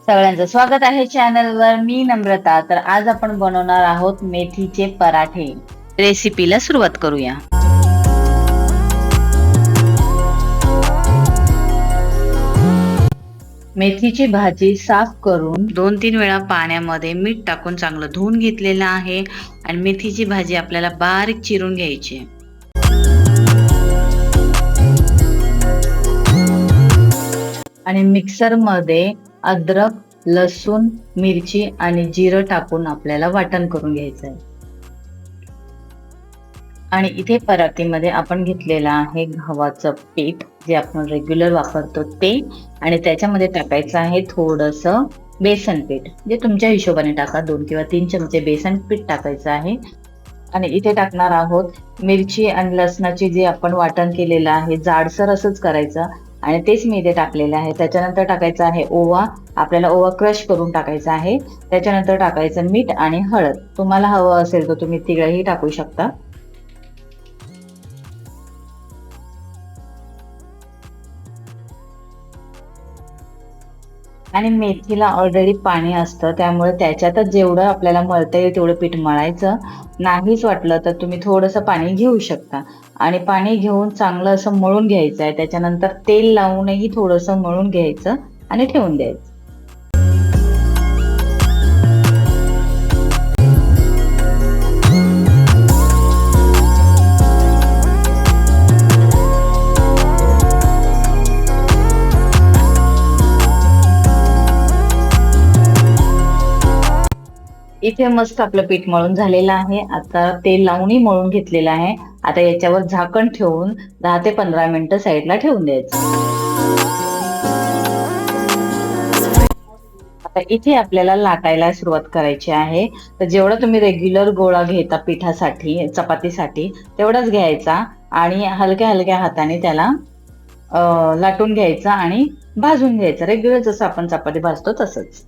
सगळ्यांचं स्वागत आहे चॅनलवर. मी नम्रता. तर आज आपण बनवणार आहोत मेथीचे पराठे. रेसिपीला सुरुवात करूया. मेथीची भाजी साफ करून 2-3 वेळा पाण्यामध्ये मीठ टाकून चांगलं धुवून घेतलेलं आहे आणि मेथीची भाजी आपल्याला बारीक चिरून घ्यायची. आणि मिक्सर मध्ये अद्रक, लसूण, मिरची आणि जिरं टाकून आपल्याला वाटण करून घ्यायचं आहे. आणि इथे पराठीमध्ये आपण घेतलेलं आहे गव्हाचं पीठ, जे आपण रेग्युलर वापरतो ते, आणि त्याच्यामध्ये टाकायचं आहे थोडंसं बेसन पीठ, जे तुमच्या हिशोबाने टाका. 2 किंवा 3 चमचे बेसन पीठ टाकायचं आहे. आणि इथे टाकणार आहोत मिरची आणि लसणाची जे आपण वाटण केलेलं आहे, जाडसर असंच करायचं आणि तेच मी इथे टाकलेलं आहे. त्याच्यानंतर टाकायचं आहे ओवा. आपल्याला ओवा क्रश करून टाकायचा आहे. त्याच्यानंतर टाकायचं मीठ आणि हळद. तुम्हाला हवं असेल तर तुम्ही तिळही टाकू शकता. आणि मेथीला ऑलरेडी पाणी असतं, त्यामुळे त्याच्यातच जेवढं आपल्याला मळता येईल तेवढं पीठ मळायचं. नाहीच वाटलं तर तुम्ही थोडंसं पाणी घेऊ शकता. आणि पाणी घेऊन चांगलं असं मळून घ्यायचं आहे. त्याच्यानंतर तेल लावूनही थोडंसं मळून घ्यायचं आणि ठेवून द्यायचं. इथे मस्त आपलं पीठ मळून झालेलं आहे. आता तेल लावूनही मळून घेतलेलं आहे. आता याच्यावर झाकण ठेवून 10 ते 15 मिनिटं साईडला ठेवून द्यायचं. आता इथे आपल्याला लाटायला सुरुवात करायची आहे. तर जेवढा तुम्ही रेग्युलर गोळा घेता पिठासाठी, चपातीसाठी, तेवढाच घ्यायचा आणि हलक्या हलक्या हाताने त्याला लाटून घ्यायचा आणि भाजून घ्यायचं, रेग्युलर जसं आपण चपाती भाजतो तसंच.